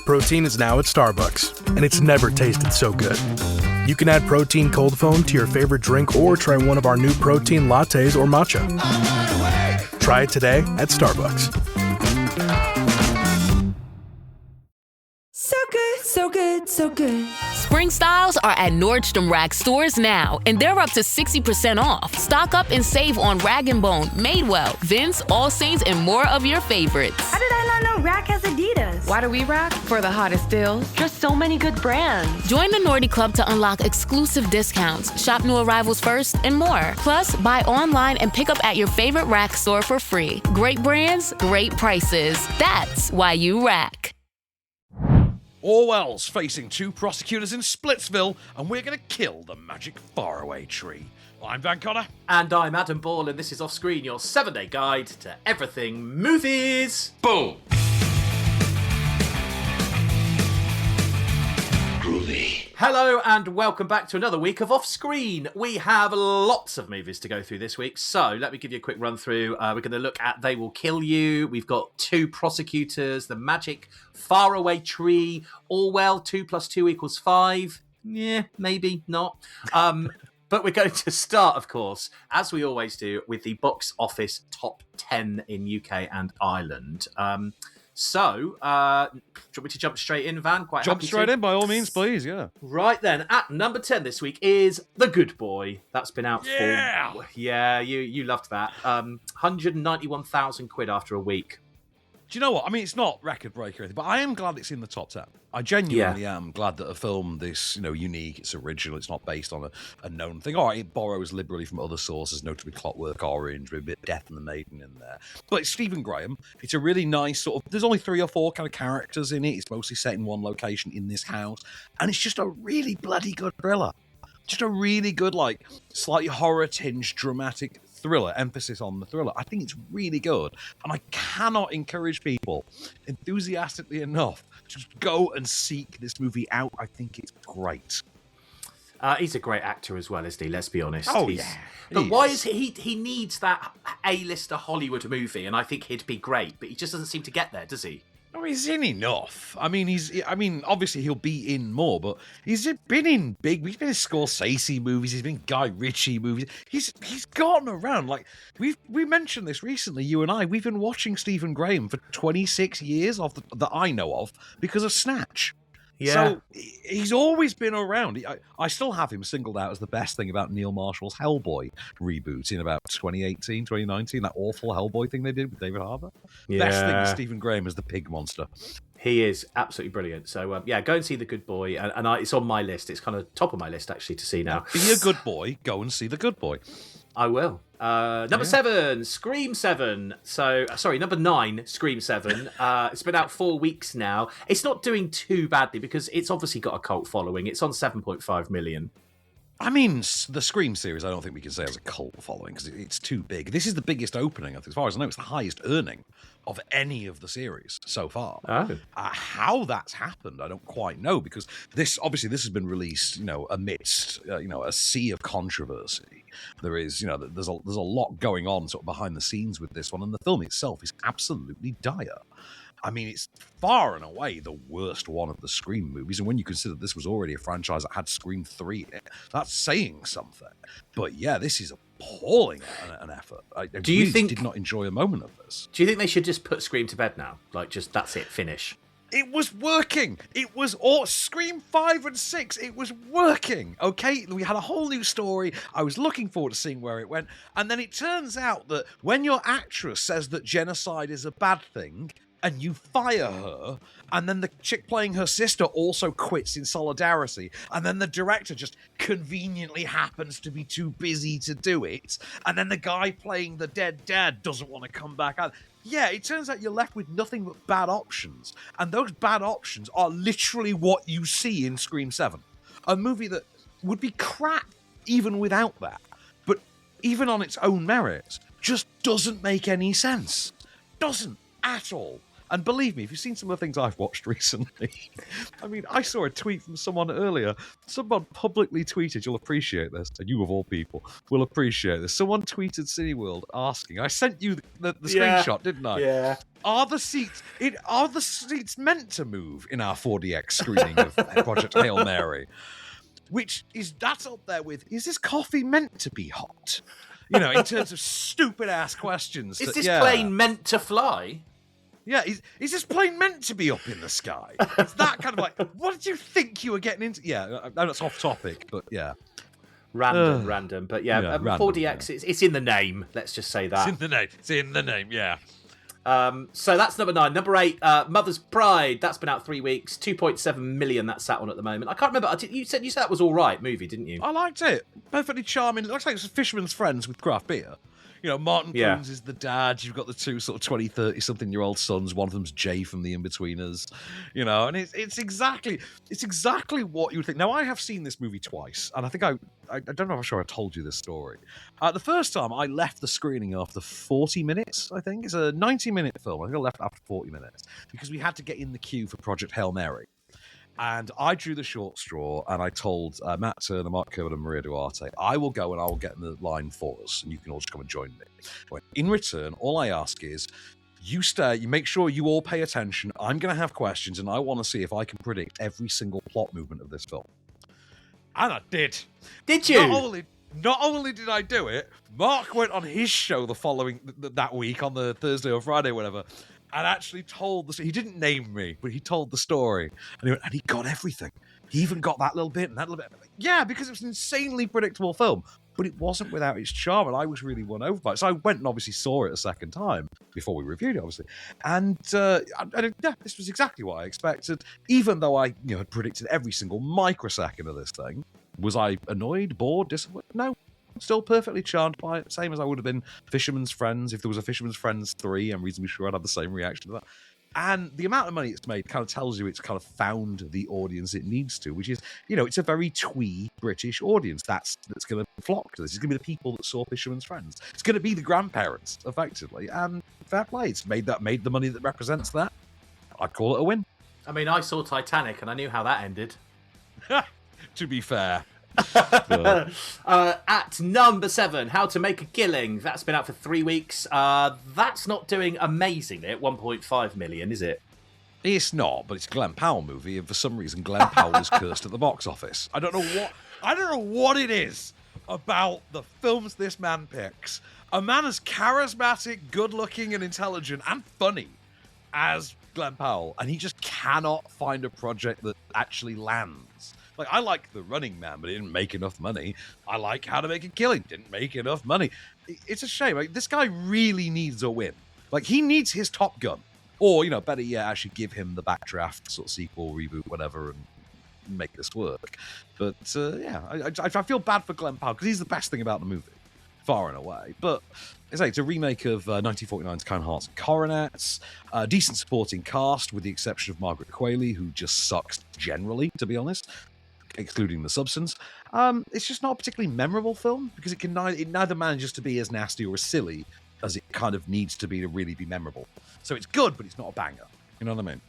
Protein is now at Starbucks, and it's never tasted so good. You can add protein cold foam to your favorite drink or try one of our new protein lattes or matcha. Try it today at Starbucks. So good, so good, so good. Spring styles are at Nordstrom Rack stores now, and they're up to 60% off. Stock up and save on Rag & Bone, Madewell, Vince, All Saints, and more of your favorites. How did I not know Rack has Adidas? Why do we rack? For the hottest deals. Just so many good brands. Join the Nordy Club to unlock exclusive discounts, shop new arrivals first, and more. Plus, buy online and pick up at your favorite Rack store for free. Great brands, great prices. That's why you rack. Orwell's facing 2 prosecutors in Splitsville, and we're going to kill the Magic Faraway Tree. I'm Van Connor. And I'm Adam Ball, and this is Offscreen, your 7-day guide to everything movies. Boom! Hello and welcome back to another week of Offscreen. We have lots of movies to go through this week, so let me give you a quick run through. We're going to look at They Will Kill You. We've got 2 Prosecutors, The Magic Faraway Tree, Orwell, 2 + 2 = 5. Yeah, maybe not. But we're going to start, of course, as we always do, with the box office top 10 in UK and Ireland. So, do you want me to jump straight in, Van? Jump straight in, by all means, please, yeah. Right then, at number 10 this week is The Good Boy. That's been out Yeah! for... Yeah, you loved that. 191,000 quid after a week. Do you know what? I mean, it's not record breaker or anything, but I am glad it's in the top 10. I genuinely am glad that a film this, unique, it's original, it's not based on a known thing. All right, it borrows liberally from other sources, notably Clockwork Orange, with a bit of Death and the Maiden in there. But it's Stephen Graham. It's a really nice sort of... There's only 3 or 4 kind of characters in it. It's mostly set in one location in this house. And it's just a really bloody good thriller. Just a really good, slightly horror-tinged, dramatic thriller, emphasis on the thriller. I think it's really good, and I cannot encourage people enthusiastically enough to go and seek this movie out. I think it's great. He's a great actor as well, isn't he? Let's be honest. Oh, yeah. But why is he needs that A-lister Hollywood movie, and I think he'd be great, but he just doesn't seem to get there, does he? Oh, he's in enough. I mean, obviously he'll be in more, but he's been in big. He's been in Scorsese movies. He's been in Guy Ritchie movies. He's gotten around. We mentioned this recently. You and I. We've been watching Stephen Graham for 26 years that I know of because of Snatch. Yeah. So he's always been around. I still have him singled out as the best thing about Neil Marshall's Hellboy reboot in about 2018, 2019, that awful Hellboy thing they did with David Harbour. Yeah. Best thing with Stephen Graham is the pig monster. He is absolutely brilliant. So, go and see The Good Boy. And it's on my list. It's kind of top of my list, actually, to see now. Be a good boy. Go and see The Good Boy. I will. Number 7, Scream 7. Number 9, Scream 7. It's been out 4 weeks now. It's not doing too badly because it's obviously got a cult following. It's on 7.5 million. I mean, the Scream series, I don't think we can say has a cult following because it's too big. This is the biggest opening, as far as I know. It's the highest earning of any of the series so far. Oh. How that's happened, I don't quite know, because this has been released, amidst, a sea of controversy. There is, there's a lot going on sort of behind the scenes with this one, and the film itself is absolutely dire. I mean, it's far and away the worst one of the Scream movies, and when you consider this was already a franchise that had Scream 3 in it, that's saying something. But yeah, this is appalling an effort. I did not enjoy a moment of this. Do you think they should just put Scream to bed now? That's it, finish. It was working. It was all Scream 5 and 6. It was working. Okay, we had a whole new story. I was looking forward to seeing where it went. And then it turns out that when your actress says that genocide is a bad thing, and you fire her, and then the chick playing her sister also quits in solidarity, and then the director just conveniently happens to be too busy to do it, and then the guy playing the dead dad doesn't want to come back out. Yeah, it turns out you're left with nothing but bad options, and those bad options are literally what you see in Scream 7. A movie that would be crap even without that, but even on its own merits, just doesn't make any sense. Doesn't at all. And believe me, if you've seen some of the things I've watched recently, I mean, I saw a tweet from someone earlier. Someone publicly tweeted, you'll appreciate this, and you of all people will appreciate this. Someone tweeted Cineworld asking, I sent you the screenshot, didn't I? Yeah. Are the seats meant to move in our 4DX screening of Project Hail Mary? That's up there with, is this coffee meant to be hot? You know, in terms of stupid ass questions. Is this plane meant to fly? Yeah, is this plane meant to be up in the sky? It's that kind of like, what did you think you were getting into? Yeah, that's off topic, but yeah. Random. But yeah, random, 4DX, it's in the name. Let's just say that. It's in the name, yeah. So that's number 9. Number 8, Mother's Pride. That's been out 3 weeks. 2.7 million that's sat on at the moment. I can't remember. You said that was all right movie, didn't you? I liked it. Perfectly charming. It looks like it's Fisherman's Friends with craft beer. You know, Martin Clunes is the dad. You've got the two sort of 20, 30-something-year-old sons. One of them's Jay from The In-Betweeners. You know, and it's exactly what you would think. Now, I have seen this movie twice, and I think I don't know if I'm sure I told you this story. The first time, I left the screening after 40 minutes, I think. It's a 90-minute film. I think I left after 40 minutes because we had to get in the queue for Project Hail Mary. And I drew the short straw, and I told Matt Turner, Mark Kerwin, and Maria Duarte, I will go and I will get in the line for us, and you can all just come and join me. In return, all I ask is, you stay, you make sure you all pay attention. I'm going to have questions, and I want to see if I can predict every single plot movement of this film. And I did. Did you? Not only did I do it, Mark went on his show that week on the Thursday or Friday, whatever, and actually told he didn't name me, but he told the story, and he got everything. He even got that little bit and that little bit. Yeah, because it was an insanely predictable film, but it wasn't without its charm, and I was really won over by it. So I went and obviously saw it a second time before we reviewed it, obviously, and this was exactly what I expected. Even though I had predicted every single microsecond of this thing, was I annoyed, bored, disappointed? No. Still perfectly charmed by it, same as I would have been Fisherman's Friends. If there was a Fisherman's Friends 3, I'm reasonably sure I'd have the same reaction to that. And the amount of money it's made kind of tells you it's kind of found the audience it needs to, which is, it's a very twee British audience that's going to flock to this. It's going to be the people that saw Fisherman's Friends. It's going to be the grandparents, effectively. And fair play, it's made the money that represents that. I'd call it a win. I mean, I saw Titanic, and I knew how that ended. To be fair. At number 7, How to Make a Killing. That's been out for 3 weeks. That's not doing amazingly at 1.5 million, is it? It's not, but it's a Glenn Powell movie, and for some reason Glenn Powell is cursed at the box office. I don't know what it is about the films this man picks. A man as charismatic, good-looking, and intelligent, and funny as Glenn Powell, and he just cannot find a project that actually lands. Like, I like The Running Man, but it didn't make enough money. I like How to Make a Killing, didn't make enough money. It's a shame. Like, this guy really needs a win. Like, he needs his Top Gun. Or, better yet, actually give him the backdraft, sort of sequel, reboot, whatever, and make this work. But, I feel bad for Glenn Powell, because he's the best thing about the movie, far and away. But, it's a remake of 1949's Kind Hearts and Coronets, a decent supporting cast, with the exception of Margaret Qualley, who just sucks generally, to be honest, excluding the substance. It's just not a particularly memorable film, because it neither manages to be as nasty or as silly as it kind of needs to be to really be memorable. So it's good, but it's not a banger. You know what I mean?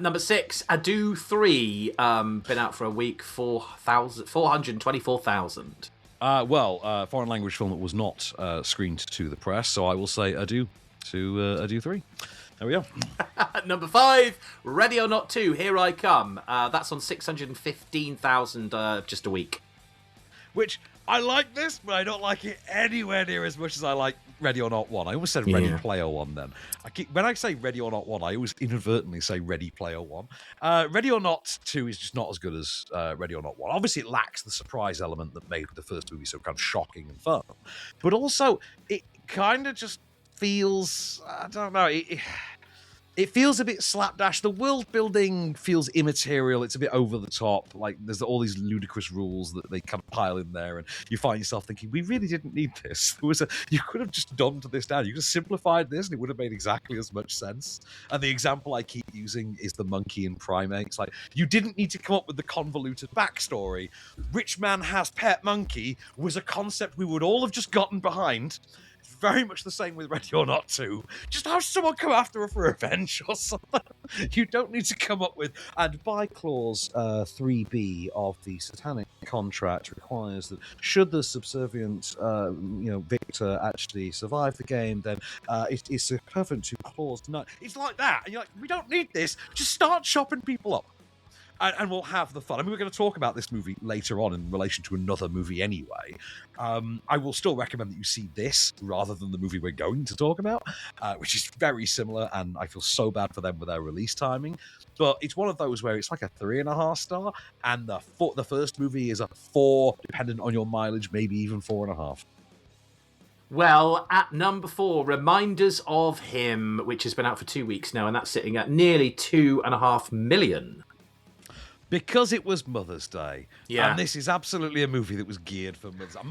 Number 6, Ado 3. Been out for a week, 424,000. Foreign language film that was not screened to the press, so I will say adieu to Ado 3. There we go. Number 5, Ready or Not 2, Here I Come. That's on 615,000 just a week. Which, I like this, but I don't like it anywhere near as much as I like Ready or Not 1. I almost said Ready Player 1 then. When I say Ready or Not 1, I always inadvertently say Ready Player 1. Ready or Not 2 is just not as good as Ready or Not 1. Obviously, it lacks the surprise element that made the first movie so kind of shocking and fun. But also, it kind of just feels, I don't know, it feels a bit slapdash. The world building feels immaterial. It's a bit over the top. Like, there's all these ludicrous rules that they kind of pile in there, and you find yourself thinking, we really didn't need this. You could have just dumbed this down. You could have simplified this, and it would have made exactly as much sense. And the example I keep using is the monkey and primates. Like, you didn't need to come up with the convoluted backstory. Rich man has pet monkey was a concept we would all have just gotten behind. very much the same with Ready or Not 2. Just have someone come after her for revenge or something. You don't need to come up with... And by clause 3B of the Satanic Contract requires that should the subservient victor actually survive the game, then it's equivalent to clause 9. It's like that. And you're like, we don't need this. Just start chopping people up. And we'll have the fun. I mean, we're going to talk about this movie later on in relation to another movie anyway. I will still recommend that you see this rather than the movie we're going to talk about, which is very similar, and I feel so bad for them with their release timing. But it's one of those where it's like a 3.5 star, and the first movie is a 4, dependent on your mileage, maybe even 4.5. Well, at number 4, Reminders of Him, which has been out for 2 weeks now, and that's sitting at nearly 2.5 million. Because it was Mother's Day. Yeah. And this is absolutely a movie that was geared for Mother's Day.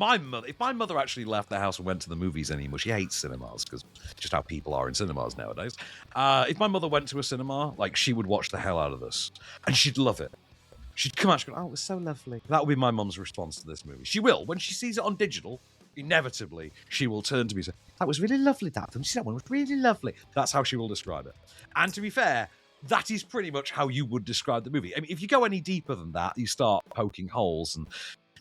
If my mother actually left the house and went to the movies anymore, she hates cinemas, because just how people are in cinemas nowadays. If my mother went to a cinema, she would watch the hell out of this. And she'd love it. She'd come out and go, oh, it was so lovely. That would be my mum's response to this movie. She will. When she sees it on digital, inevitably, she will turn to me and say, that was really lovely, that film. That one was really lovely. That's how she will describe it. And to be fair, that is pretty much how you would describe the movie. I mean, if you go any deeper than that, you start poking holes, and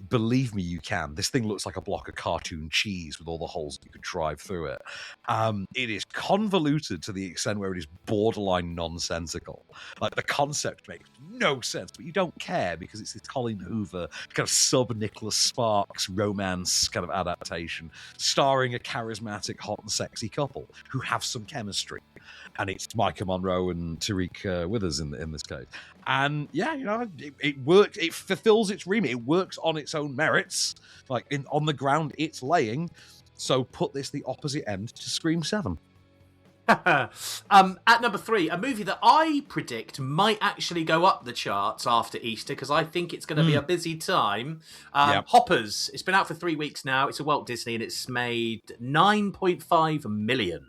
believe me, you can. This thing looks like a block of cartoon cheese with all the holes that you could drive through it. It is convoluted to the extent where it is borderline nonsensical. The concept makes no sense, but you don't care because it's this Colin Hoover kind of sub-Nicholas Sparks romance kind of adaptation, starring a charismatic, hot and sexy couple who have some chemistry. And it's Micah Monroe and Tariq Withers in this case. And yeah, it works. It fulfills its remit. It works on its own merits. On the ground it's laying. So put this the opposite end to Scream 7. At number 3, a movie that I predict might actually go up the charts after Easter, because I think it's going to be a busy time. Hoppers. It's been out for 3 weeks now. It's a Walt Disney, and it's made 9.5 million.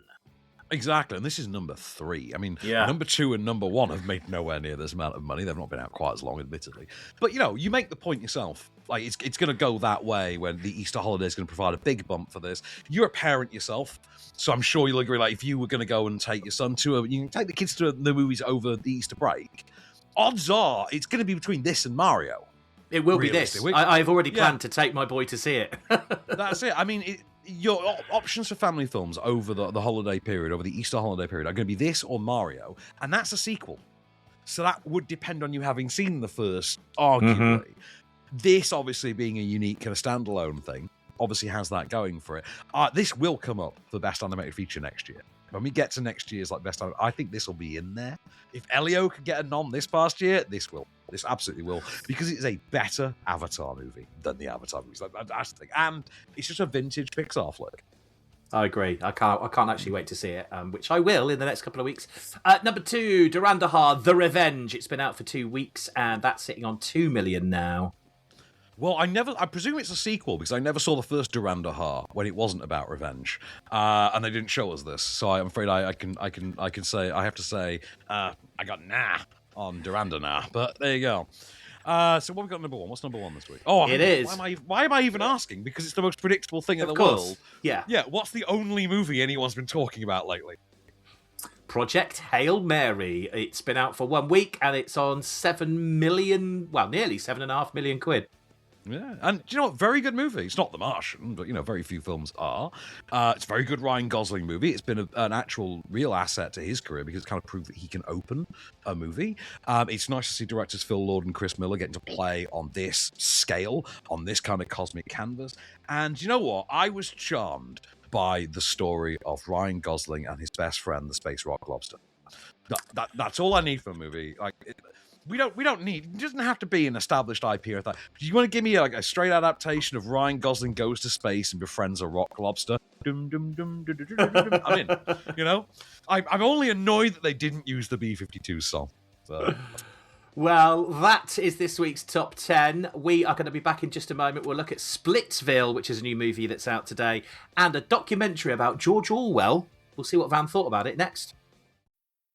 Exactly, and this is number 3. I mean, number 2 and number 1 have made nowhere near this amount of money. They've not been out quite as long, admittedly. But, you make the point yourself. It's going to go that way when the Easter holiday is going to provide a big bump for this. You're a parent yourself, so I'm sure you'll agree, if you were going to go and take your son you can take the kids to the movies over the Easter break, odds are it's going to be between this and Mario. It will be this. I've already planned to take my boy to see it. That's it. I mean, your options for family films over the holiday period, over the Easter holiday period, are going to be this or Mario, and that's a sequel. So that would depend on you having seen the first, arguably. Mm-hmm. This, obviously, being a unique kind of standalone thing, obviously has that going for it. This will come up for Best Animated Feature next year. When we get to next year's Best Animated, I think this will be in there. If Elio could get a nom this past year, this will. This absolutely will, because it's a better Avatar movie than the Avatar movies. That's the thing. And it's just a vintage Pixar flick. I agree. I can't actually wait to see it, which I will in the next couple of weeks. Number 2, Durandahar, The Revenge. It's been out for 2 weeks, and that's sitting on 2 million now. Well, I presume it's a sequel, because I never saw the first Durandahar when it wasn't about revenge, and they didn't show us this. So I'm afraid I have to say I got nah on Durandahar. But there you go. So what have we got number 1? What's number 1 this week? Oh, it is. Why am I even asking? Because it's the most predictable thing in the world. Yeah. Yeah. What's the only movie anyone's been talking about lately? Project Hail Mary. It's been out for 1 week, and it's on 7 million. Well, nearly 7.5 million quid. Yeah, and do you know what? Very good movie. It's not The Martian, but very few films are. It's a very good Ryan Gosling movie. It's been an actual real asset to his career because it's kind of proved that he can open a movie. It's nice to see directors Phil Lord and Chris Miller getting to play on this scale, on this kind of cosmic canvas. And you know what? I was charmed by the story of Ryan Gosling and his best friend, the space rock lobster. That's all I need for a movie. We don't need. It doesn't have to be an established IP or that. Do you want to give me a straight adaptation of Ryan Gosling goes to space and befriends a rock lobster? I'm in. I'm only annoyed that they didn't use the B-52 song. So. Well, that is this week's Top 10. We are going to be back in just a moment. We'll look at Splitsville, which is a new movie that's out today, and a documentary about George Orwell. We'll see what Van thought about it next.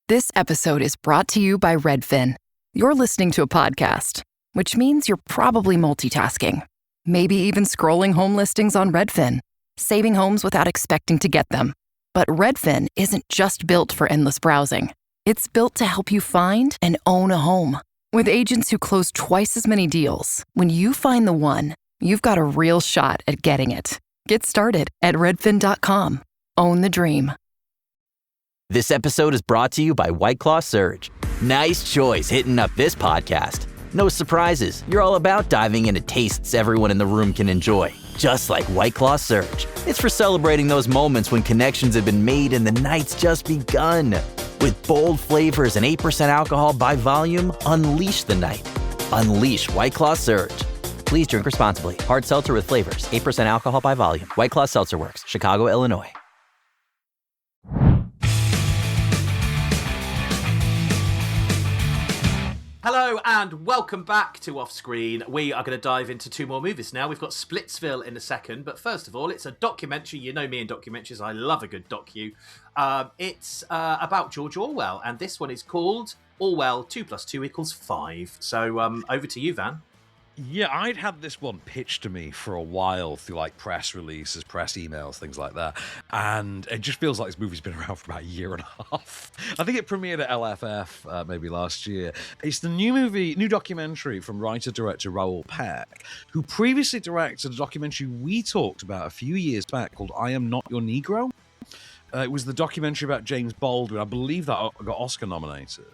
This episode is brought to you by Redfin. You're listening to a podcast, which means you're probably multitasking. Maybe even scrolling home listings on Redfin. saving homes without expecting to get them. But Redfin isn't just built for endless browsing. It's built to help you find and own a home. With agents who close twice as many deals, when you find the one, you've got a real shot at getting it. Get started at redfin.com. Own the dream. This episode is brought to you by White Claw Surge. Nice choice hitting up this podcast. No surprises. You're all about diving into tastes everyone in the room can enjoy. Just like White Claw Surge. It's for celebrating those moments when connections have been made and the night's just begun. With bold flavors and 8% alcohol by volume, unleash the night. Unleash White Claw Surge. Please drink responsibly. Hard seltzer with flavors. 8% alcohol by volume. White Claw Seltzer Works. Chicago, Illinois. Hello and welcome back to Off Screen. We are going to dive into two more movies now. We've got Splitsville in a second, but first of all, it's a documentary. You know me and documentaries. I love a good docu. It's about George Orwell, and this one is called Orwell 2 + 2 = 5. So over to you, Van. Yeah, I'd had this one pitched to me for a while through like press releases, press emails, things like that. And it just feels like this movie's been around for about a year and a half. I think it premiered at LFF maybe last year. It's the new documentary from writer-director Raoul Peck, who previously directed a documentary we talked about a few years back called I Am Not Your Negro. It was the documentary about James Baldwin. I believe that got Oscar nominated.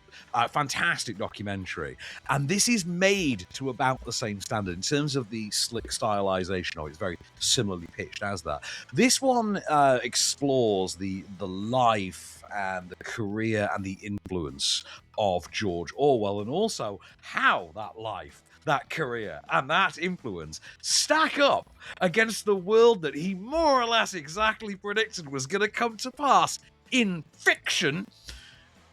Fantastic documentary. And this is made to about the same standard in terms of the slick stylization. It's very similarly pitched as that. This one explores the life and the career and the influence of George Orwell, and also how that life, that career, and that influence stack up against the world that he more or less exactly predicted was going to come to pass in fiction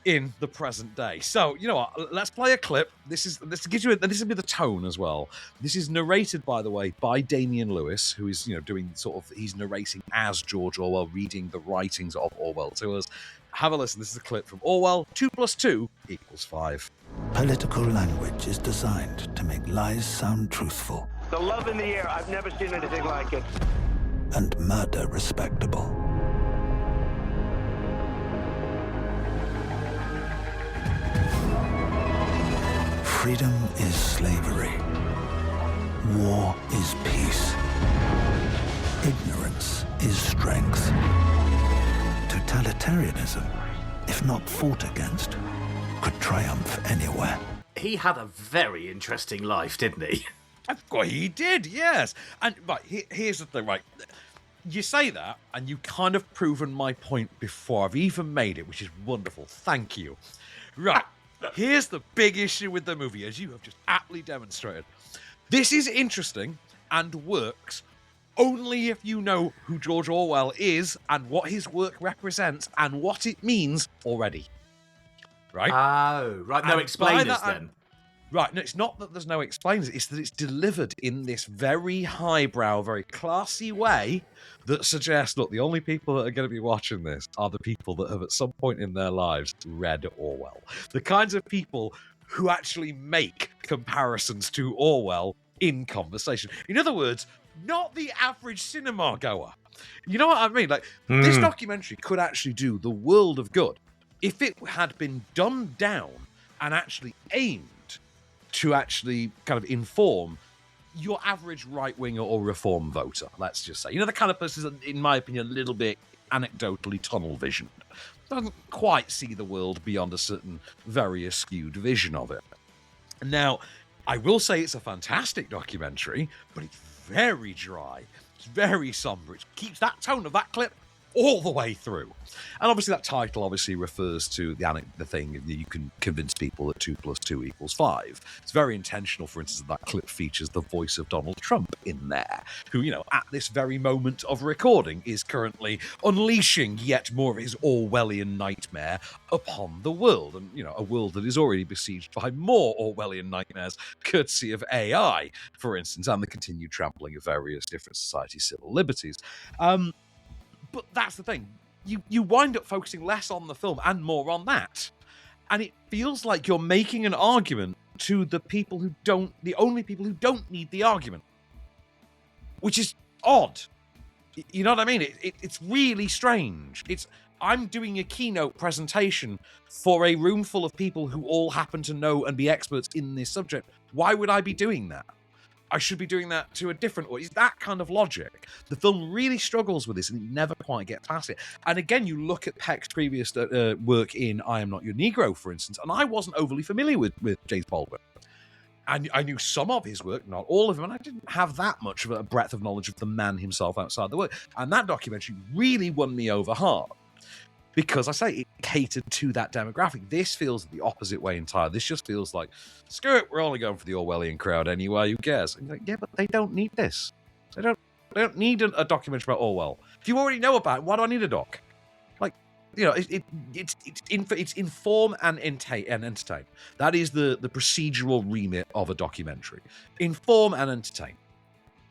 in the present day. So, you know what? Let's play a clip. This will be the tone as well. This is narrated, by the way, by Damian Lewis, who is, he's narrating as George Orwell, reading the writings of Orwell to us. Have a listen. This is a clip from Orwell. 2 + 2 = 5. Political language is designed to make lies sound truthful. The love in the air, I've never seen anything like it. And murder respectable. Freedom is slavery. War is peace. Ignorance is strength. Totalitarianism, if not fought against, could triumph anywhere. He had a very interesting life, didn't he? Well, he did, yes. And right, here's the thing, right? You say that, and you've kind of proven my point before. I've even made it, which is wonderful. Thank you. Right, here's the big issue with the movie, as you have just aptly demonstrated. This is interesting and works only if you know who George Orwell is and what his work represents and what it means already. Right? Oh, right. No explainers then. Right. No, it's not that there's no explainers. It's that it's delivered in this very highbrow, very classy way that suggests, look, the only people that are going to be watching this are the people that have at some point in their lives read Orwell. The kinds of people who actually make comparisons to Orwell in conversation. In other words, not the average cinema goer. You know what I mean? Like, this documentary could actually do the world of good if it had been dumbed down and actually aimed to actually kind of inform your average right-winger or reform voter, let's just say. You know, the kind of person that, in my opinion, a little bit anecdotally tunnel-visioned. Doesn't quite see the world beyond a certain very askewed vision of it. Now, I will say it's a fantastic documentary, but it's very dry. It's very somber. It keeps that tone of that clip all the way through. And obviously that title obviously refers to the thing that you can convince people that 2 + 2 = 5. It's very intentional, for instance, that clip features the voice of Donald Trump in there, who, you know, at this very moment of recording is currently unleashing yet more of his Orwellian nightmare upon the world. And, you know, a world that is already besieged by more Orwellian nightmares, courtesy of AI, for instance, and the continued trampling of various different society civil liberties. But that's the thing. You wind up focusing less on the film and more on that. And it feels like you're making an argument to the only people who don't need the argument. Which is odd. You know what I mean? It's really strange. I'm doing a keynote presentation for a room full of people who all happen to know and be experts in this subject. Why would I be doing that? I should be doing that to a different audience. That kind of logic. The film really struggles with this and it never quite gets past it. And again, you look at Peck's previous work in I Am Not Your Negro, for instance, and I wasn't overly familiar with James Baldwin. I knew some of his work, not all of him, and I didn't have that much of a breadth of knowledge of the man himself outside the work. And that documentary really won me over hard. Because I say it catered to that demographic. This feels the opposite way entirely. This just feels like, screw it, we're only going for the Orwellian crowd anyway, who cares? And you're like, yeah, but they don't need this. They don't need a documentary about Orwell. If you already know about it, why do I need a doc? Like, you know, it's inform and entertain. That is the procedural remit of a documentary. Inform and entertain.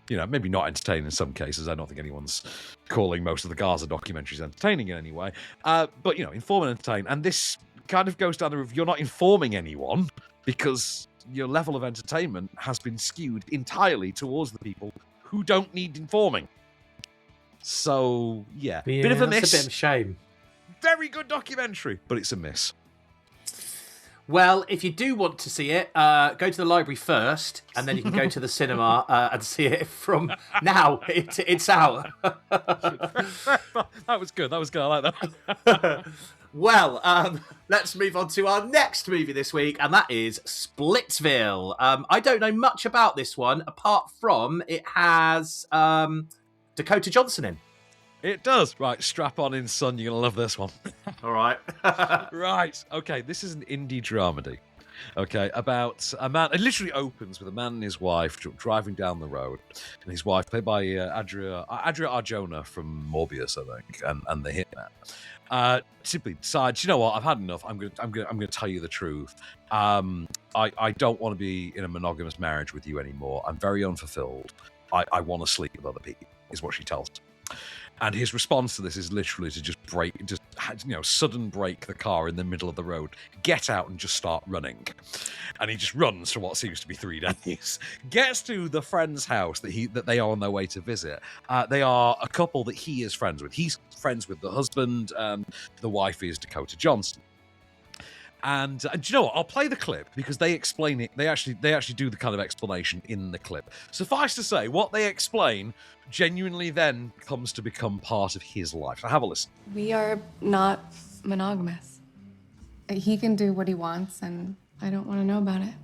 You know, maybe not entertaining in some cases. I don't think anyone's calling most of the Gaza documentaries entertaining in any way. But, you know, inform and entertain. And this kind of goes down the route, you're not informing anyone because your level of entertainment has been skewed entirely towards the people who don't need informing. So, yeah bit of a miss. It's a bit of a shame. Very good documentary, but it's a miss. Well, if you do want to see it, go to the library first, and then you can go to the cinema and see it from now. It's out. That was good. I like that. Well, let's move on to our next movie this week, and that is Splitsville. I don't know much about this one, apart from it has Dakota Johnson in. It does. Right, strap on in, son. You're going to love this one. All right. Right. Okay, this is an indie dramedy. Okay, about a man. It literally opens with a man and his wife driving down the road. And his wife, played by Adria Arjona from Morbius, I think, and the hitman. Simply decides, you know what, I've had enough. I'm gonna tell you the truth. I don't want to be in a monogamous marriage with you anymore. I'm very unfulfilled. I want to sleep with other people, is what she tells him. And his response to this is literally to sudden brake the car in the middle of the road, get out and just start running. And he just runs for what seems to be 3 days. Gets to the friend's house that they are on their way to visit. They are a couple that he is friends with. He's friends with the husband, and the wife is Dakota Johnson. And do you know what? I'll play the clip because they explain it. They actually do the kind of explanation in the clip. Suffice to say, what they explain genuinely then comes to become part of his life. So have a listen. We are not monogamous. He can do what he wants, and I don't want to know about it.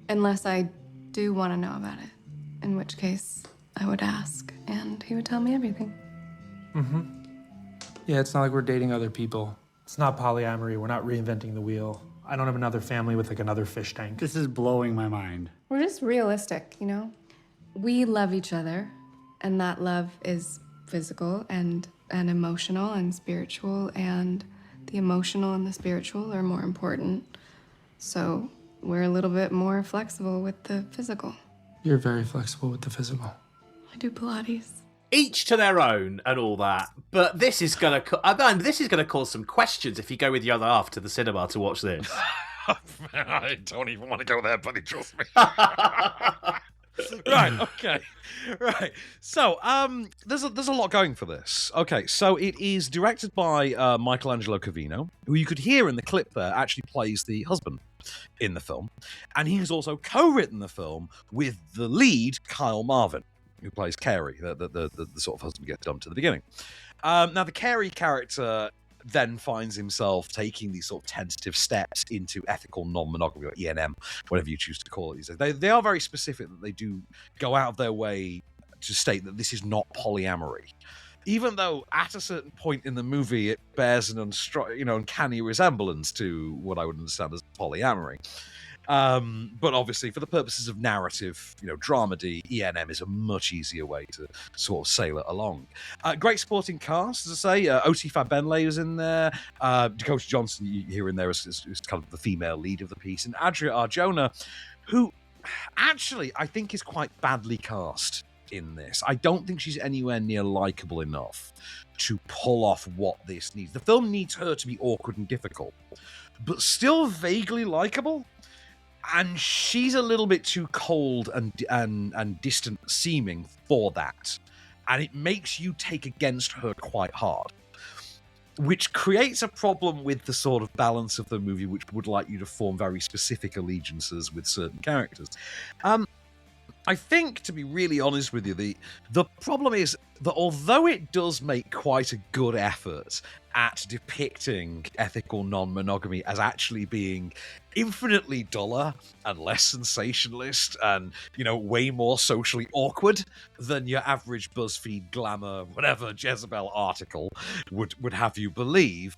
Unless I do want to know about it. In which case, I would ask, and he would tell me everything. Mm-hmm. Yeah, it's not like we're dating other people. It's not polyamory. We're not reinventing the wheel. I don't have another family with like another fish tank. This is blowing my mind. We're just realistic, you know? We love each other, and that love is physical and emotional and spiritual, and the emotional and the spiritual are more important. So we're a little bit more flexible with the physical. You're very flexible with the physical. I do Pilates. Each to their own and all that, but this is gonna cause some questions if you go with the other half to the cinema to watch this. I don't even want to go there, buddy. Trust me. Right. Okay. Right. So, there's a lot going for this. Okay. So it is directed by Michelangelo Covino, who you could hear in the clip there actually plays the husband in the film, and he has also co-written the film with the lead Kyle Marvin, who plays Carey, the sort of husband gets dumped at the beginning. Now, the Carey character then finds himself taking these sort of tentative steps into ethical non-monogamy, or ENM, whatever you choose to call it. They are very specific that they do go out of their way to state that this is not polyamory. Even though at a certain point in the movie it bears an uncanny resemblance to what I would understand as polyamory. But obviously, for the purposes of narrative, dramedy, ENM is a much easier way to sort of sail it along. Great supporting cast, as I say. O.T. Fabenle is in there. Dakota Johnson, you hear in there is kind of the female lead of the piece. And Adria Arjona, who actually I think is quite badly cast in this. I don't think she's anywhere near likable enough to pull off what this needs. The film needs her to be awkward and difficult, but still vaguely likable. And she's a little bit too cold and distant seeming for that. and it makes you take against her quite hard, which creates a problem with the sort of balance of the movie, which would like you to form very specific allegiances with certain characters. I think, to be really honest with you, the problem is that although it does make quite a good effort at depicting ethical non-monogamy as actually being infinitely duller and less sensationalist and, way more socially awkward than your average BuzzFeed glamour, whatever Jezebel article would have you believe,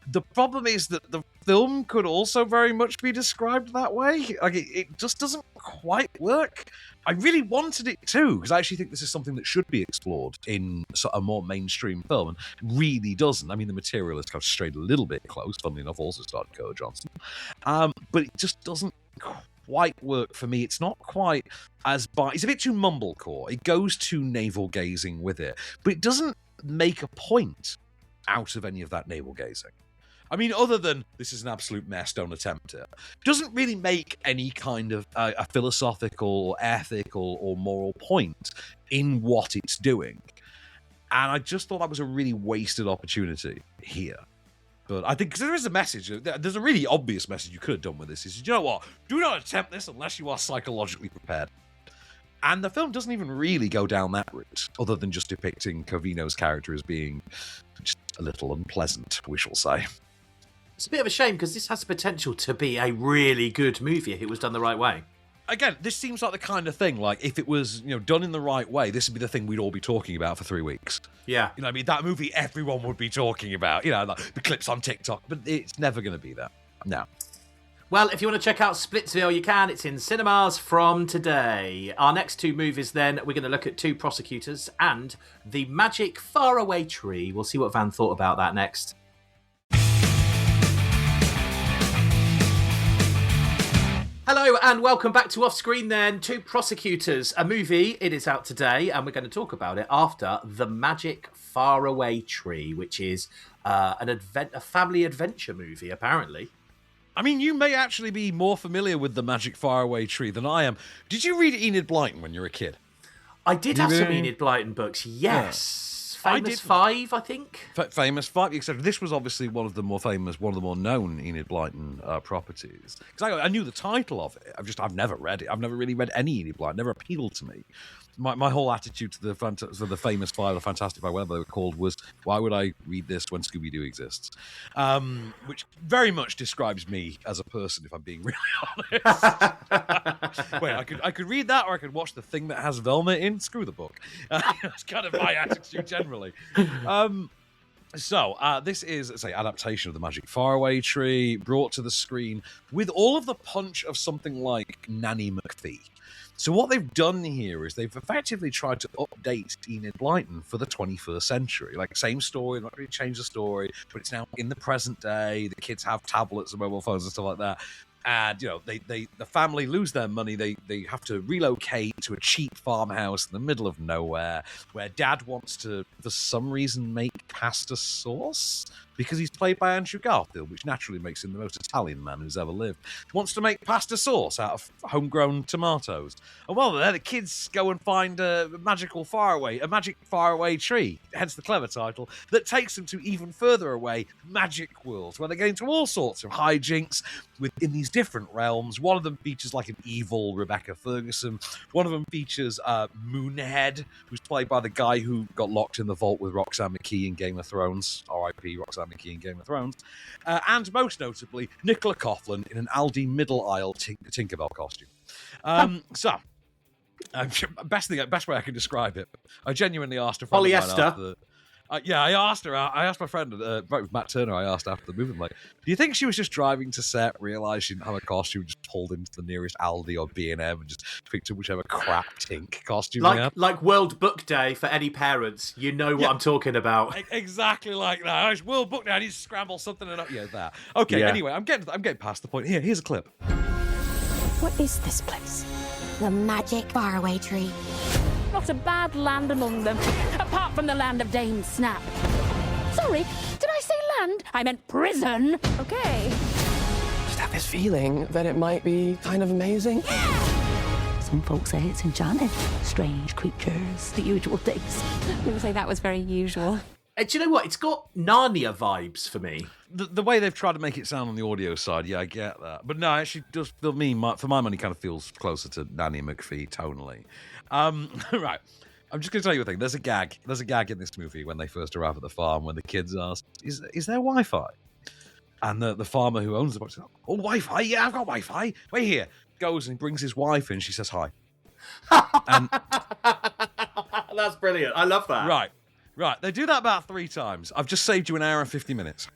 the problem is that the film could also very much be described that way. Like, it just doesn't quite work. I really wanted it to, because I actually think this is something that should be explored in a more mainstream film, and really doesn't. I mean, the material is kind of strayed a little bit close, funnily enough, also starred Dakota Johnson. But it just doesn't quite work for me. It's not quite as... It's a bit too mumblecore. It goes too navel-gazing with it, but it doesn't make a point out of any of that navel-gazing. I mean, other than this is an absolute mess, don't attempt it, doesn't really make any kind of a philosophical or ethical or moral point in what it's doing. And I just thought that was a really wasted opportunity here. But I think, because there is a message, there's a really obvious message you could have done with this, is, you know what, do not attempt this unless you are psychologically prepared. And the film doesn't even really go down that route, other than just depicting Covino's character as being just a little unpleasant, we shall say. It's a bit of a shame, because this has the potential to be a really good movie if it was done the right way. Again, this seems like the kind of thing, like, if it was, done in the right way, this would be the thing we'd all be talking about for 3 weeks. Yeah. That movie everyone would be talking about, like the clips on TikTok, but it's never going to be that. No. Well, if you want to check out Splitsville, you can. It's in cinemas from today. Our next 2 movies, then, we're going to look at 2 Prosecutors and the Magic Faraway Tree. We'll see what Van thought about that next. Hello and welcome back to Off Screen then, 2 Prosecutors, a movie. It is out today and we're going to talk about it after The Magic Faraway Tree, which is a family adventure movie, apparently. I mean, you may actually be more familiar with The Magic Faraway Tree than I am. Did you read Enid Blyton when you were a kid? I did have some Enid Blyton books, yes. Famous Five, I think. Famous Five, except this was obviously one of the more known Enid Blyton properties. Because I knew the title of it. I've never read it. I've never really read any Enid Blyton. Never appealed to me. My whole attitude to the Famous Five, the Fantastic Five, whatever they were called, was, why would I read this when Scooby-Doo exists? Which very much describes me as a person, if I'm being really honest. Wait, I could read that, or I could watch the thing that has Velma in. Screw the book. That's kind of my attitude generally. So, this is, say, adaptation of The Magic Faraway Tree, brought to the screen with all of the punch of something like Nanny McPhee. So what they've done here is they've effectively tried to update Enid Blyton for the 21st century. Like, same story, not really changed the story, but it's now in the present day. The kids have tablets and mobile phones and stuff like that. And, the family lose their money. They have to relocate to a cheap farmhouse in the middle of nowhere where Dad wants to, for some reason, make pasta sauce because he's played by Andrew Garfield, which naturally makes him the most Italian man who's ever lived. He wants to make pasta sauce out of homegrown tomatoes. And while they're there, the kids go and find a magic faraway tree, hence the clever title, that takes them to even further away magic worlds, where they get into all sorts of hijinks within these different realms. One of them features like an evil Rebecca Ferguson. One of them features Moonhead, who's played by the guy who got locked in the vault with Roxanne McKee in Game of Thrones. R.I.P. Roxanne McKee in Game of Thrones. And most notably, Nicola Coughlan in an Aldi Middle Aisle Tinkerbell costume. Best way I can describe it. I genuinely asked a friend polyester. I asked her. I asked my friend, Matt Turner. I asked after the movie, I'm like, do you think she was just driving to set, realised she didn't have a costume, just pulled into the nearest Aldi or B&M and just picked up whichever crap tink costume they had? Like World Book Day for any parents, you know what I'm talking about. Exactly like that. It's World Book Day. I need to scramble something and that. Okay. Yeah. Anyway, I'm getting past the point. Here's a clip. What is this place? The Magic Faraway Tree. Not a bad land among them, apart from the land of Dame Snap. Sorry, did I say land? I meant prison. Okay. Just have this feeling that it might be kind of amazing. So Some folks say it's enchanted. Strange creatures, the usual things. People say that was very usual. Do you know what? It's got Narnia vibes for me. The way they've tried to make it sound on the audio side, yeah, I get that. But no, actually, just for my money, kind of feels closer to Nanny McPhee tonally. Right. I'm just going to tell you a thing. There's a gag. There's a gag in this movie when they first arrive at the farm when the kids ask, is there Wi-Fi? And the farmer who owns the box says, oh, Wi-Fi? Yeah, I've got Wi-Fi. Wait here. Goes and brings his wife in. She says hi. And that's brilliant. I love that. Right. They do that about 3 times. I've just saved you an hour and 50 minutes.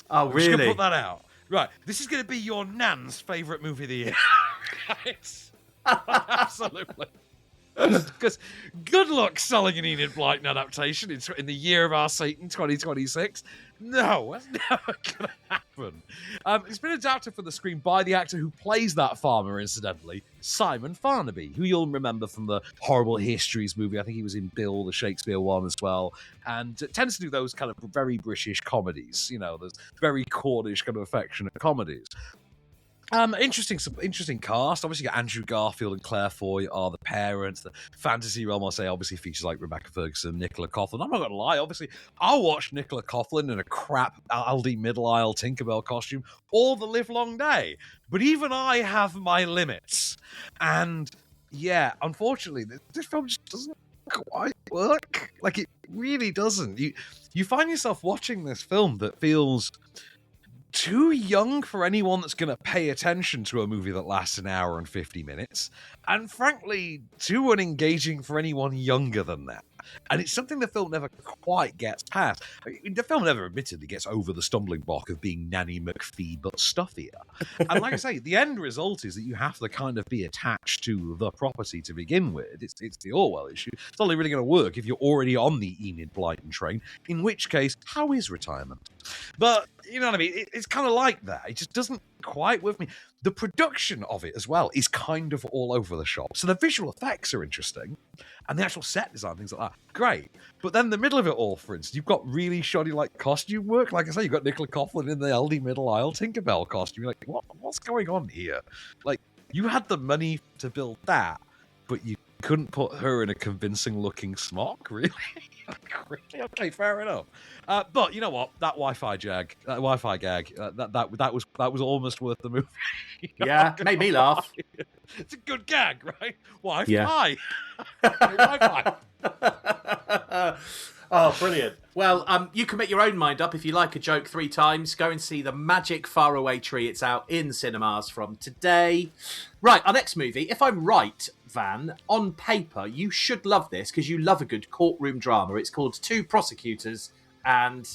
Oh, really? I'm just going to put that out. Right. This is going to be your nan's favourite movie of the year. Absolutely. Because good luck selling an Enid Blyton adaptation in the year of our Satan 2026. No, that's never going to happen. It's been adapted for the screen by the actor who plays that farmer, incidentally, Simon Farnaby, who you'll remember from the Horrible Histories movie. I think he was in Bill, the Shakespeare one as well, and tends to do those kind of very British comedies, those very Cornish kind of affectionate comedies. Interesting cast. Obviously, you got Andrew Garfield and Claire Foy are the parents. The fantasy realm, I'll say, obviously features like Rebecca Ferguson, Nicola Coughlan. I'm not going to lie, obviously, I'll watch Nicola Coughlan in a crap Aldi middle aisle Tinkerbell costume all the live long day. But even I have my limits. And yeah, unfortunately, this film just doesn't quite work. Like, it really doesn't. You find yourself watching this film that feels too young for anyone that's going to pay attention to a movie that lasts an hour and 50 minutes, and frankly, too unengaging for anyone younger than that. And it's something the film never quite gets past. I mean, the film never admittedly gets over the stumbling block of being Nanny McPhee but stuffier. And like I say, the end result is that you have to kind of be attached to the property to begin with. It's the Orwell issue. It's only really going to work if you're already on the Enid Blyton train, in which case, how is retirement? But, you know what I mean? It's kind of like that. It just doesn't quite with me. The production of it as well is kind of all over the shop. So the visual effects are interesting, and the actual set design, things like that, great. But then the middle of it all, for instance, you've got really shoddy like costume work. Like I say, you've got Nicola Coughlan in the Aldi middle aisle Tinkerbell costume. You're like, what's going on here? Like, you had the money to build that, but you couldn't put her in a convincing looking smock, really? Really? Okay, fair enough. But you know what? That Wi-Fi gag, that was almost worth the movie. Yeah, made me laugh. It's a good gag, right? Wi-Fi. Yeah. Wi-Fi. Oh, brilliant. Well, you can make your own mind up if you like a joke 3 times. Go and see the Magic Faraway Tree. It's out in cinemas from today. Right, our next movie. If I'm right, Van, on paper, you should love this because you love a good courtroom drama. It's called Two Prosecutors, and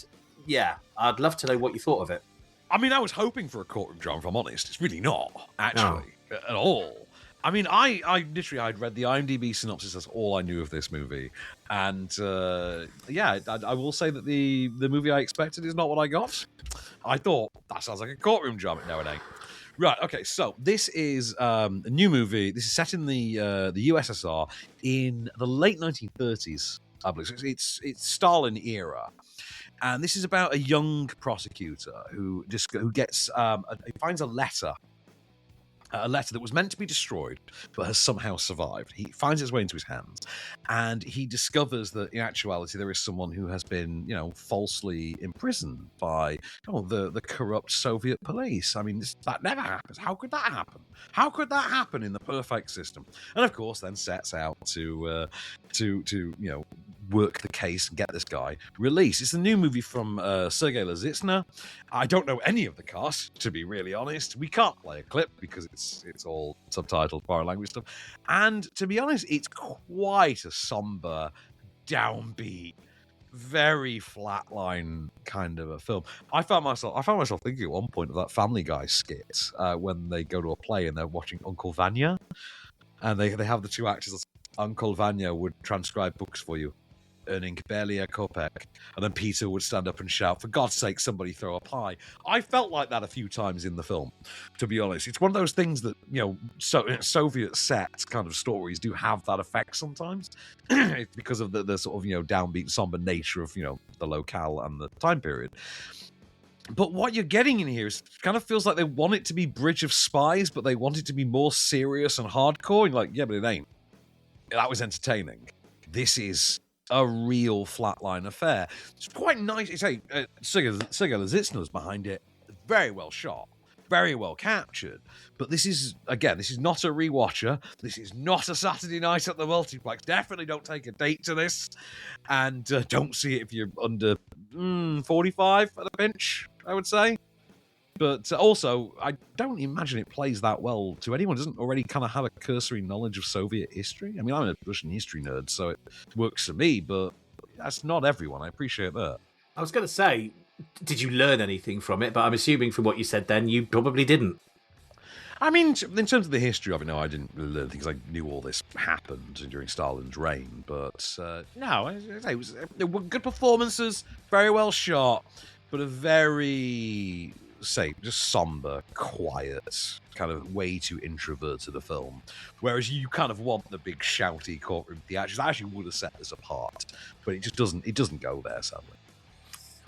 yeah, I'd love to know what you thought of it. I mean, I was hoping for a courtroom drama, if I'm honest. It's really not, actually, at all. I mean, I'd read the IMDb synopsis. That's all I knew of this movie. And yeah, I will say that the movie I expected is not what I got. I thought, that sounds like a courtroom drama. No, it ain't. Right, okay, so this is a new movie. This is set in the USSR in the late 1930s, I believe. It's Stalin era. And this is about a young prosecutor who gets he finds a letter that was meant to be destroyed, but has somehow survived. He finds its way into his hands, and he discovers that in actuality there is someone who has been, falsely imprisoned by the corrupt Soviet police. I mean, that never happens. How could that happen? How could that happen in the perfect system? And of course, then sets out to work the case and get this guy released. It's a new movie from Sergei Lazitsny. I don't know any of the cast, to be really honest. We can't play a clip because it's all subtitled foreign language stuff. And to be honest, it's quite a somber, downbeat, very flatline kind of a film. I found myself thinking at one point of that Family Guy skit when they go to a play and they're watching Uncle Vanya, and they have the two actors. Uncle Vanya would transcribe books for you, earning barely a kopeck, and then Peter would stand up and shout, "For God's sake, somebody throw a pie." I felt like that a few times in the film, to be honest. It's one of those things that, Soviet set kind of stories do have that effect sometimes. It's because of the sort of, downbeat, somber nature of, the locale and the time period. But what you're getting in here is kind of feels like they want it to be Bridge of Spies, but they want it to be more serious and hardcore. And you're like, yeah, but it ain't. That was entertaining. This is a real flatline affair. It's quite nice. It's like Sigur Zitsna's behind it. Very well shot. Very well captured. But this is not a rewatcher. This is not a Saturday night at the multiplex. Definitely don't take a date to this. And don't see it if you're under 45 at a pinch, I would say. But also, I don't imagine it plays that well to anyone who doesn't already kind of have a cursory knowledge of Soviet history. I mean, I'm a Russian history nerd, so it works for me, but that's not everyone. I appreciate that. I was going to say, did you learn anything from it? But I'm assuming from what you said then, you probably didn't. I mean, in terms of the history of it, no, I didn't really learn things. I knew all this happened during Stalin's reign, but no, it was good performances, very well shot, but a very, just somber, quiet, kind of way too introverted a film. Whereas you kind of want the big, shouty courtroom theatrics. I actually would have set this apart, but it just doesn't. It doesn't go there, sadly.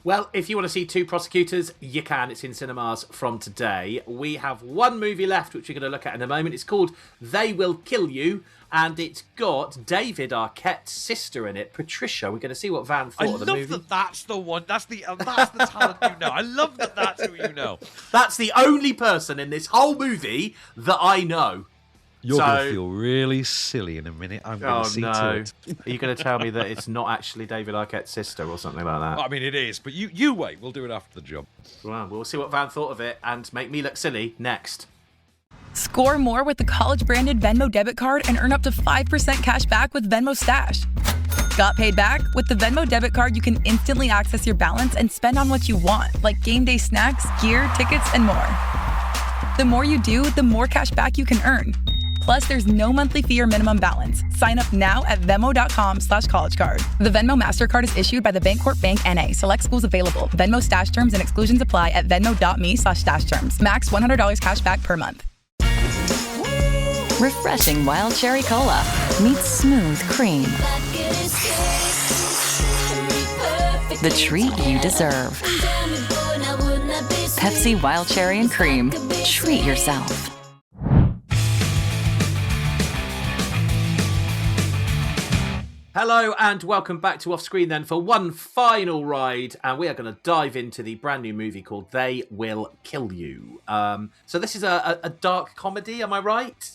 Well, if you want to see Two Prosecutors, you can. It's in cinemas from today. We have one movie left, which we're going to look at in a moment. It's called They Will Kill You, and it's got David Arquette's sister in it, Patricia. We're going to see what Van thought of the movie. I love that that's the one. That's the talent you know. I love that that's who you know. That's the only person in this whole movie that I know. You're going to feel really silly in a minute. I'm going to see to it. Are you going to tell me that it's not actually David Arquette's sister or something like that? I mean, it is, but you wait. We'll do it after the jump. Well, we'll see what Van thought of it and make me look silly next. Score more with the college-branded Venmo debit card and earn up to 5% cash back with Venmo Stash. Got paid back? With the Venmo debit card, you can instantly access your balance and spend on what you want, like game day snacks, gear, tickets, and more. The more you do, the more cash back you can earn. Plus, there's no monthly fee or minimum balance. Sign up now at Venmo.com/collegecard. The Venmo MasterCard is issued by the Bancorp Bank N.A. Select schools available. Venmo stash terms and exclusions apply at venmo.me/stash terms. Max $100 cash back per month. Refreshing wild cherry cola meets smooth cream. The treat you deserve. Pepsi Wild Cherry and Cream. Treat yourself. Hello and welcome back to Off Screen then for one final ride, and we are going to dive into the brand new movie called They Will Kill You. So this is a dark comedy, am I right?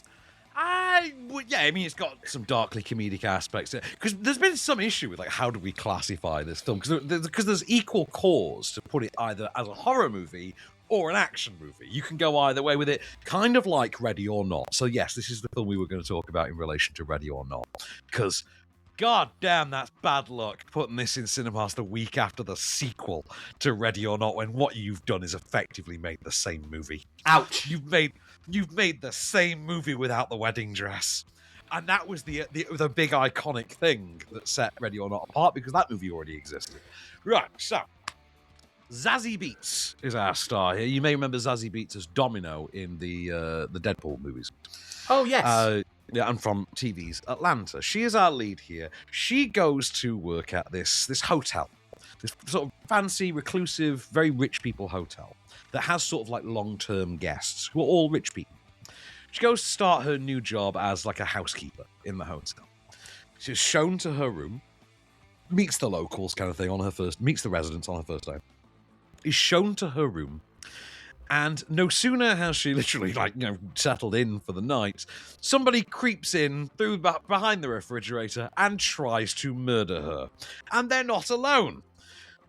Yeah, I mean, it's got some darkly comedic aspects because there's been some issue with like how do we classify this film because there's equal cause to put it either as a horror movie or an action movie. You can go either way with it, kind of like Ready or Not. So yes, this is the film we were going to talk about in relation to Ready or Not, because God damn, that's bad luck putting this in cinemas the week after the sequel to Ready or Not, when what you've done is effectively made the same movie. Ouch. You've made the same movie without the wedding dress. And that was the big iconic thing that set Ready or Not apart, because that movie already existed. Right, so Zazie Beetz is our star here. You may remember Zazie Beetz as Domino in the Deadpool movies. Oh, yes. Yeah, and from TV's Atlanta. She is our lead here. She goes to work at this hotel, this sort of fancy, reclusive, very rich people hotel that has sort of like long-term guests who are all rich people. She goes to start her new job as like a housekeeper in the hotel. She's shown to her room, meets the locals kind of thing meets the residents on her first day. Is shown to her room. And no sooner has she literally, settled in for the night, somebody creeps in through behind the refrigerator and tries to murder her. And they're not alone.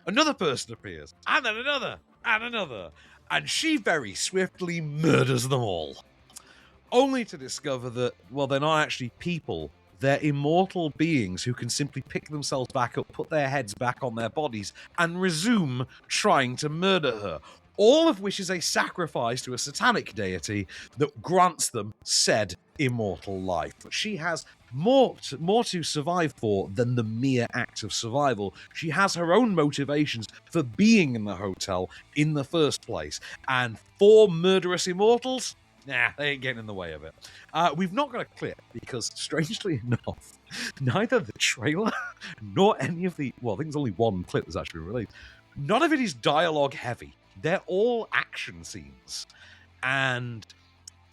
Another person appears, and then another, and another. And she very swiftly murders them all. Only to discover that, well, they're not actually people. They're immortal beings who can simply pick themselves back up, put their heads back on their bodies, and resume trying to murder her. All of which is a sacrifice to a satanic deity that grants them said immortal life. But she has more to survive for than the mere act of survival. She has her own motivations for being in the hotel in the first place. And 4 murderous immortals? Nah, they ain't getting in the way of it. We've not got a clip because, strangely enough, neither the trailer nor any of the... Well, I think there's only one clip that's actually been released. None of it is dialogue heavy. They're all action scenes. And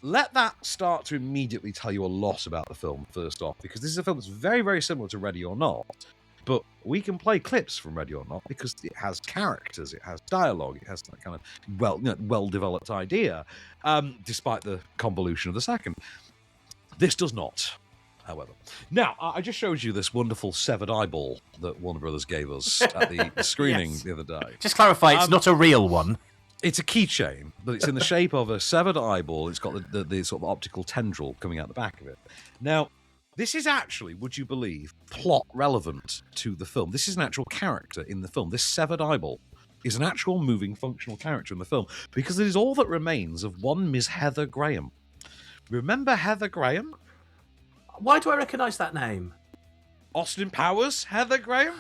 let that start to immediately tell you a lot about the film, first off, because this is a film that's very, very similar to Ready or Not. But we can play clips from Ready or Not because it has characters, it has dialogue, it has that kind of well-developed idea, despite the convolution of the second. This does not, however. Now, I just showed you this wonderful severed eyeball that Warner Brothers gave us at the screening the other day. Just clarify, it's not a real one. It's a keychain, but it's in the shape of a severed eyeball. It's got the sort of optical tendril coming out the back of it. Now, this is actually, would you believe, plot relevant to the film. This is an actual character in the film. This severed eyeball is an actual moving, functional character in the film because it is all that remains of one Ms. Heather Graham. Remember Heather Graham? Why do I recognise that name? Austin Powers, Heather Graham,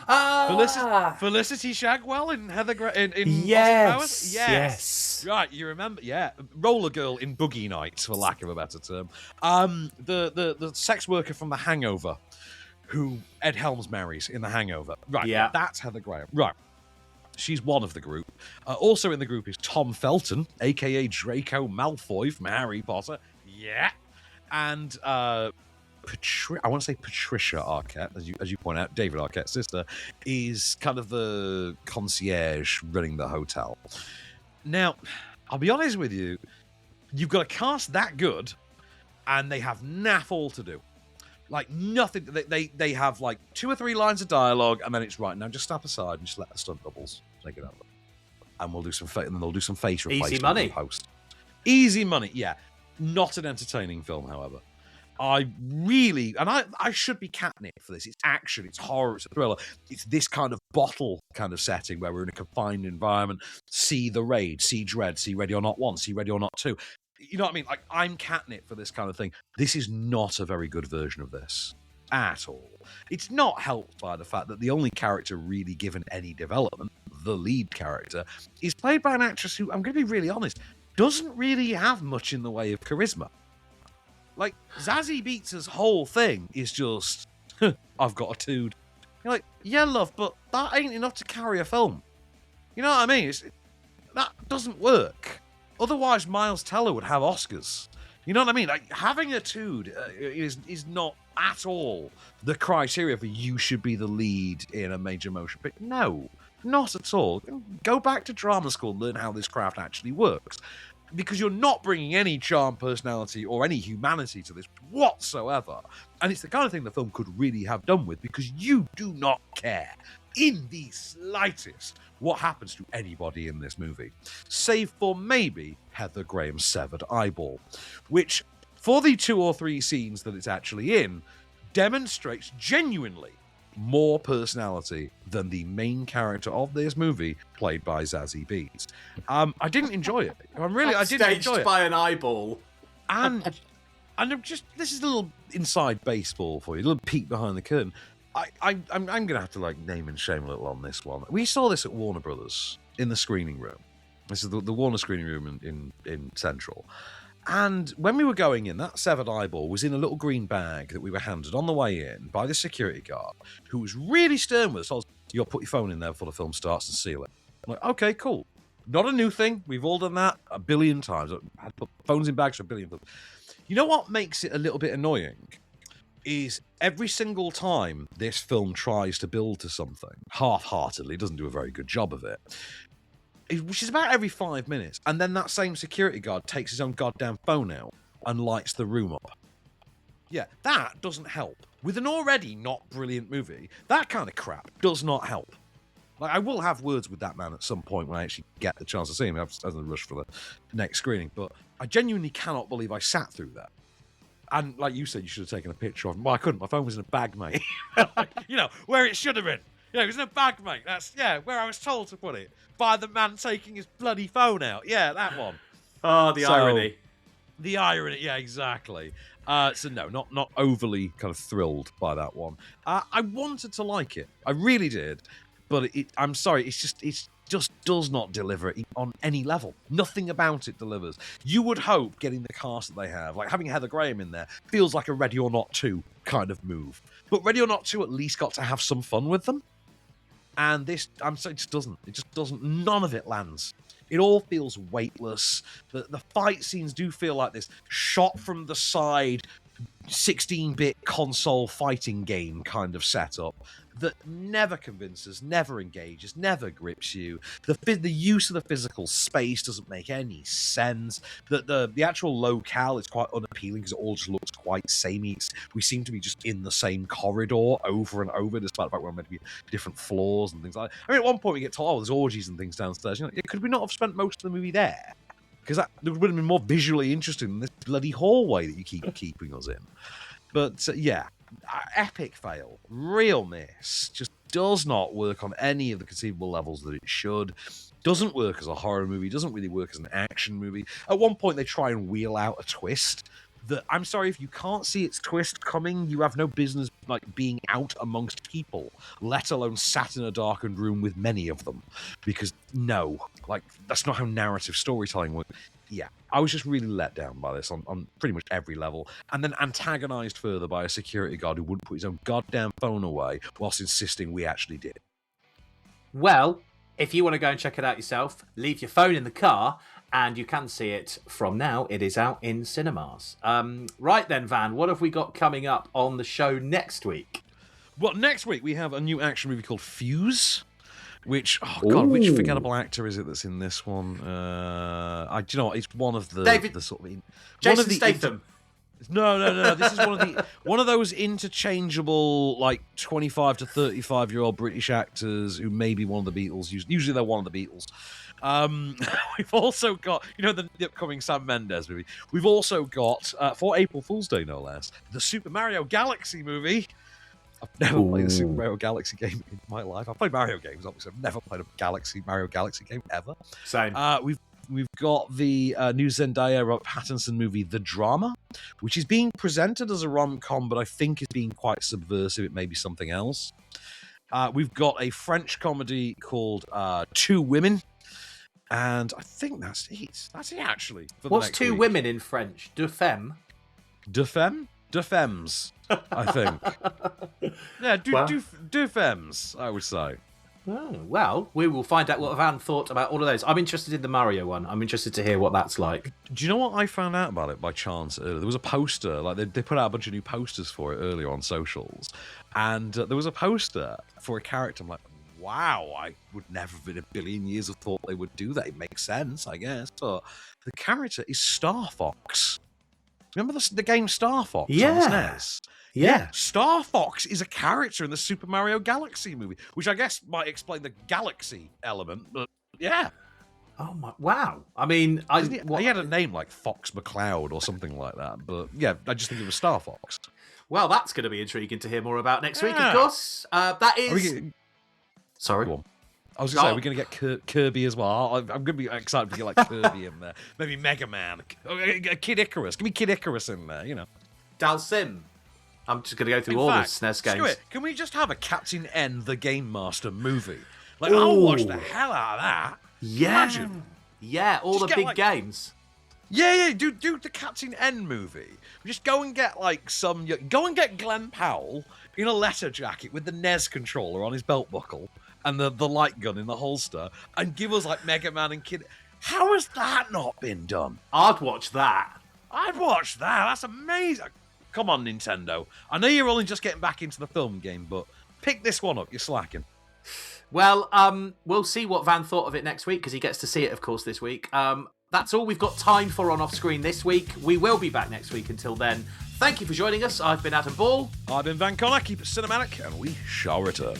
Felicity Shagwell in Heather in yes, Austin Powers. Yes, right. You remember? Yeah, Roller Girl in Boogie Nights, for lack of a better term. The sex worker from The Hangover, who Ed Helms marries in The Hangover. Right. Yeah, that's Heather Graham. Right. She's one of the group. Also in the group is Tom Felton, aka Draco Malfoy from Harry Potter. Yeah, and I want to say Patricia Arquette, as you point out, David Arquette's sister, is kind of the concierge running the hotel. Now, I'll be honest with you, you've got a cast that good, and they have naff all to do. Like nothing. They have like 2 or 3 lines of dialogue, and then it's right now. Just step aside and just let the stunt doubles take it over, and we'll do some and then they'll do some face replacement. Easy money. Post. Easy money. Yeah, not an entertaining film, however. I should be catnip for this. It's action, it's horror, it's a thriller. It's this kind of bottle kind of setting where we're in a confined environment. See The Raid, see Dread, see Ready or Not 1, see Ready or Not 2. You know what I mean? Like, I'm catnip for this kind of thing. This is not a very good version of this at all. It's not helped by the fact that the only character really given any development, the lead character, is played by an actress who, I'm going to be really honest, doesn't really have much in the way of charisma. Like, Zazie Beetz' whole thing is just, I've got a tood. You're like, yeah, love, but that ain't enough to carry a film. You know what I mean? That doesn't work. Otherwise, Miles Teller would have Oscars. You know what I mean? Like, having a tood is not at all the criteria for you should be the lead in a major motion picture. No, not at all. Go back to drama school and learn how this craft actually works. Because you're not bringing any charm, personality, or any humanity to this whatsoever. And it's the kind of thing the film could really have done with, because you do not care in the slightest what happens to anybody in this movie, save for maybe Heather Graham's severed eyeball, which, for the 2 or 3 scenes that it's actually in, demonstrates genuinely more personality than the main character of this movie, played by Zazie Beetz. I didn't enjoy it. I didn't enjoy it. By an eyeball. And I'm just, this is a little inside baseball for you, a little peek behind the curtain. I'm going to have to like name and shame a little on this one. We saw this at Warner Brothers in the screening room. This is the Warner screening room in Central. And when we were going in, that severed eyeball was in a little green bag that we were handed on the way in by the security guard, who was really stern with us. I was, you'll put your phone in there before the film starts and seal it. I'm like, okay, cool. Not a new thing. We've all done that a billion times. I've had to put phones in bags for a billion times. You know what makes it a little bit annoying is every single time this film tries to build to something, half-heartedly, doesn't do a very good job of it, which is about every 5 minutes, and then that same security guard takes his own goddamn phone out and lights the room up. Yeah, that doesn't help. With an already not brilliant movie, that kind of crap does not help. Like, I will have words with that man at some point when I actually get the chance to see him as a rush for the next screening, but I genuinely cannot believe I sat through that. And like you said, you should have taken a picture of him. Well, I couldn't. My phone was in a bag, mate. You know, where it should have been. Yeah, it was in a bag, mate. That's, where I was told to put it. By the man taking his bloody phone out. Yeah, that one. Oh, the irony. The irony, yeah, exactly. So no, not overly kind of thrilled by that one. I wanted to like it. I really did. But I'm sorry, it just does not deliver on any level. Nothing about it delivers. You would hope getting the cast that they have, like having Heather Graham in there, feels like a Ready or Not 2 kind of move. But Ready or Not 2 at least got to have some fun with them. And this, I'm sorry, it just doesn't. None of it lands. It all feels weightless. The fight scenes do feel like this shot from the side 16-bit console fighting game kind of setup that never convinces, never engages, never grips you. The use of the physical space doesn't make any sense. The actual locale is quite unappealing because it all just looks quite samey. We seem to be just in the same corridor over and over, despite the fact we're meant to be different floors and things like that. I mean, at one point we get told, there's orgies and things downstairs. Could we not have spent most of the movie there? Because that would have been more visually interesting than this bloody hallway that you keep keeping us in. But yeah, epic fail, real miss. Just does not work on any of the conceivable levels that it should. Doesn't work as a horror movie. Doesn't really work as an action movie. At one point, they try and wheel out a twist that, I'm sorry, if you can't see its twist coming, you have no business being out amongst people, let alone sat in a darkened room with many of them. Because no, that's not how narrative storytelling works. Yeah, I was just really let down by this on pretty much every level, and then antagonized further by a security guard who wouldn't put his own goddamn phone away whilst insisting we actually did. Well, if you want to go and check it out yourself, leave your phone in the car, and you can see it from now. It is out in cinemas. Right then, Van, what have we got coming up on the show next week? Well, next week we have a new action movie called Fuse. Which, which forgettable actor is it that's in this one? Do you know what? It's one of the David, sort of Jason Statham. No. This is one of those interchangeable 25 to 35-year-old British actors who may be one of the Beatles. Usually they're one of the Beatles. We've also got, the upcoming Sam Mendes movie. We've also got, for April Fool's Day no less, the Super Mario Galaxy movie. I've never played a Super Mario Galaxy game in my life. I've played Mario games, obviously. I've never played a Mario Galaxy game ever. Same. We've got the new Zendaya Robert Pattinson movie, The Drama, which is being presented as a rom-com, but I think is being quite subversive. It may be something else. We've got a French comedy called Two Women, and I think that's it. That's it, actually. What's Two Women in French? Deux femmes? Deux femmes? Deux femmes, I think. Yeah, deux femmes, I would say. Oh, well, we will find out what Van thought about all of those. I'm interested in the Mario one. I'm interested to hear what that's like. Do you know what I found out about it by chance earlier? There was a poster, they put out a bunch of new posters for it earlier on socials, and there was a poster for a character. I'm like, wow, I would never in a billion years have thought they would do that. It makes sense, I guess. But the character is Star Fox. Remember the game Star Fox on SNES? Yeah. Star Fox is a character in the Super Mario Galaxy movie, which I guess might explain the galaxy element, but yeah. Oh my! Wow. I mean, he had a name like Fox McCloud or something like that, but yeah, I just think it was Star Fox. Well, that's going to be intriguing to hear more about next week, of course. That is... Sorry? Go on. I was going to say, we're going to get Kirby as well. I'm going to be excited to get Kirby in there. Maybe Mega Man. Kid Icarus. Give me Kid Icarus in there, Dalsim. I'm just going to go through all the SNES games. Screw it. Can we just have a Captain N, the Game Master movie? I'll watch the hell out of that. Yeah. Imagine. Yeah, all just the big games. Yeah, do the Captain N movie. Just go and get go and get Glenn Powell in a letter jacket with the NES controller on his belt buckle and the light gun in the holster, and give us Mega Man and Kid. How has that not been done? I'd watch that. I'd watch that. That's amazing. Come on, Nintendo. I know you're only just getting back into the film game, but pick this one up. You're slacking. Well, we'll see what Van thought of it next week, because he gets to see it, of course, this week. That's all we've got time for on Off Screen this week. We will be back next week. Until then, thank you for joining us. I've been Adam Ball. I've been Van Connor. Keep it cinematic, and we shall return.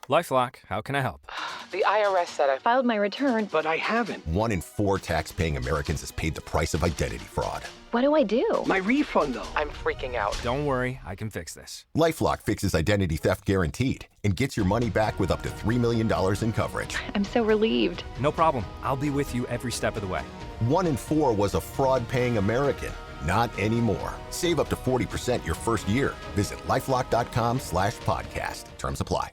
LifeLock, how can I help? The IRS said I filed my return, but I haven't. 1 in 4 tax-paying Americans has paid the price of identity fraud. What do I do? My refund, though. I'm freaking out. Don't worry, I can fix this. LifeLock fixes identity theft guaranteed and gets your money back with up to $3 million in coverage. I'm so relieved. No problem. I'll be with you every step of the way. 1 in 4 was a fraud-paying American. Not anymore. Save up to 40% your first year. Visit LifeLock.com/podcast. Terms apply.